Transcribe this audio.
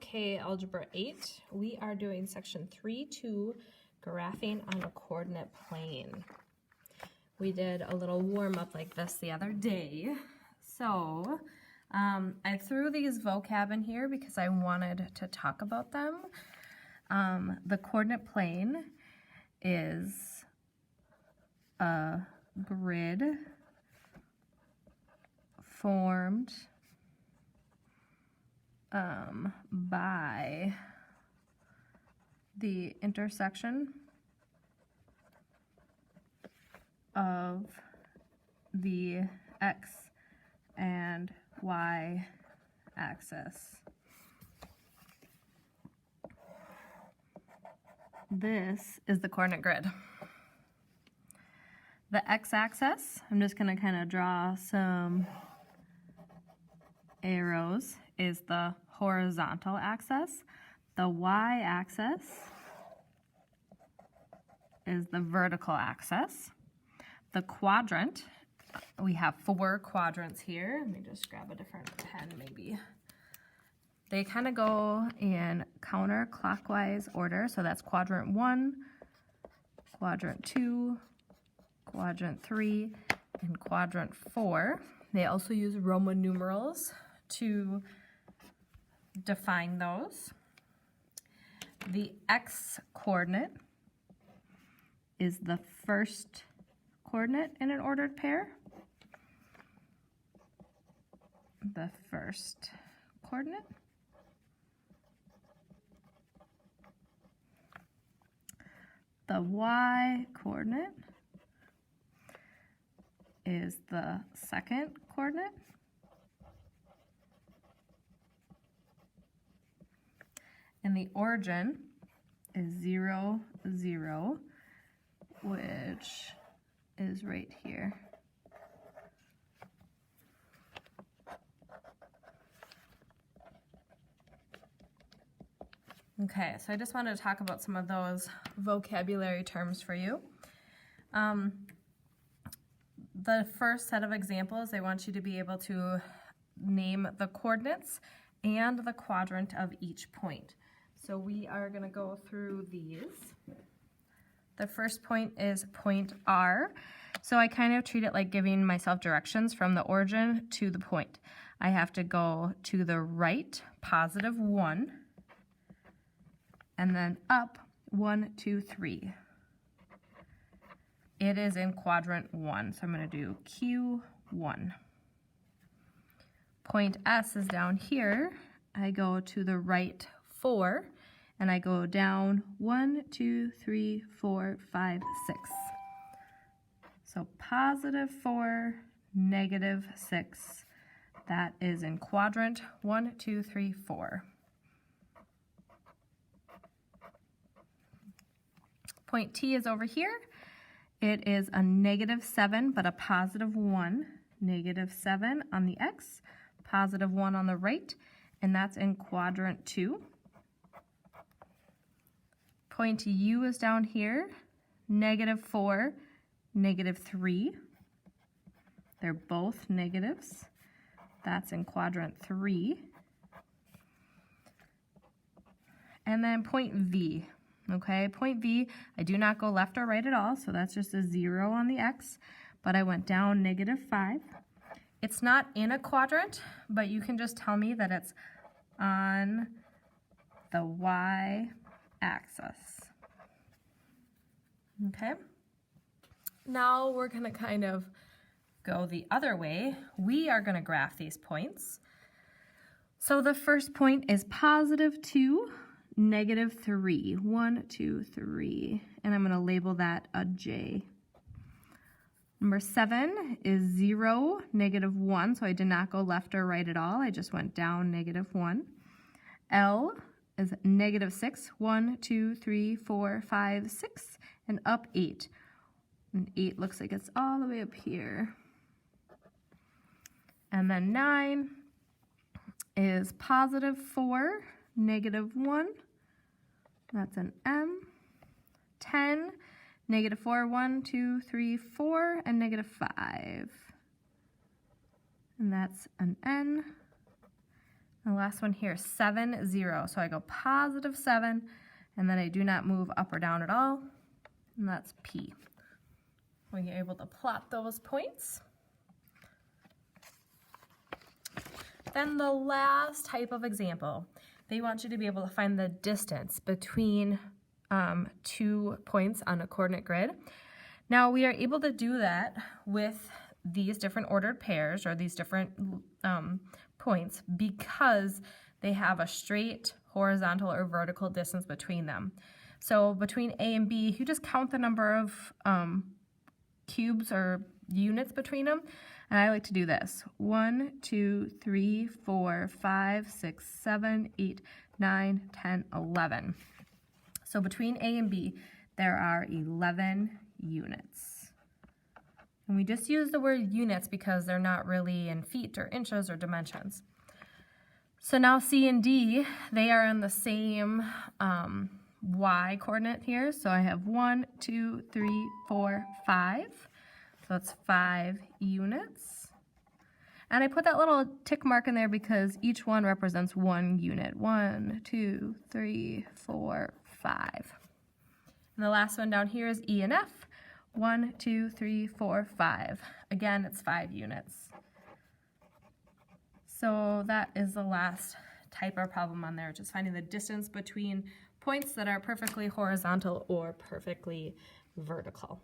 Okay, Algebra 8, we are doing section 3-2, graphing on a coordinate plane. We did a little warm-up like this the other day. So I threw these vocab in here because I wanted to talk about them. The coordinate plane is a grid formed by the intersection of the x and y axis. This is the coordinate grid. The x-axis, I'm just going to kind of draw some arrows, is the horizontal axis. The y-axis is the vertical axis. The quadrant, we have 4 quadrants here. Let me just grab a different pen maybe. They kind of go in counterclockwise order. So that's quadrant 1, quadrant 2, quadrant 3, and quadrant 4. They also use Roman numerals to define those. The x coordinate is the first coordinate in an ordered pair. The first coordinate. The y coordinate is the second coordinate. And the origin is 0, 0, which is right here. Okay, so I just wanted to talk about some of those vocabulary terms for you. The first set of examples, I want you to be able to name the coordinates and the quadrant of each point. So we are going to go through these. The first point is point R. So I kind of treat it like giving myself directions from the origin to the point. I have to go to the right, positive 1, and then up 1, 2, 3. It is in quadrant 1, so I'm going to do Q1. Point S is down here. I go to the right 4, and I go down 1, 2, 3, 4, 5, 6. So positive 4, negative 6. That is in quadrant 1, 2, 3, 4. Point T is over here. It is a negative 7, but a positive 1. Negative 7 on the x, positive 1 on the right, and that's in quadrant 2. Point U is down here. Negative 4, negative 3. They're both negatives. That's in quadrant 3. And then point V. Okay, point V, I do not go left or right at all, so that's just a 0 on the x, but I went down negative 5. It's not in a quadrant, but you can just tell me that it's on the y-axis. Okay, now we're going to kind of go the other way. We are going to graph these points. So the first point is positive 2. Negative 3, 1, 2, 3, and I'm going to label that a J. Number 7 is 0, negative 1, so I did not go left or right at all. I just went down negative 1. L is negative 6, 1, 2, 3, 4, 5, 6, and up 8. And 8 looks like it's all the way up here. And then 9 is positive 4, negative 1. That's an M. 10, negative 4, 1, 2, 3, 4, and negative 5. And that's an N. The last one here, 7, 0. So I go positive 7, and then I do not move up or down at all, and that's P. When you're able to plot those points. Then the last type of example, they want you to be able to find the distance between 2 points on a coordinate grid. Now we are able to do that with these different ordered pairs or these different points because they have a straight, horizontal, or vertical distance between them. So between A and B, you just count the number of cubes or units between them. And I like to do this. 1, 2, 3, 4, 5, 6, 7, 8, 9, 10, 11. So between A and B, there are 11 units. And we just use the word units because they're not really in feet or inches or dimensions. So now C and D, they are in the same y coordinate here. So I have 1, 2, 3, 4, 5. So that's 5 units. And I put that little tick mark in there because each one represents 1 unit. 1, 2, 3, 4, 5. And the last one down here is E and F. 1, 2, 3, 4, 5. Again, it's 5 units. So that is the last type of problem on there, just finding the distance between points that are perfectly horizontal or perfectly vertical.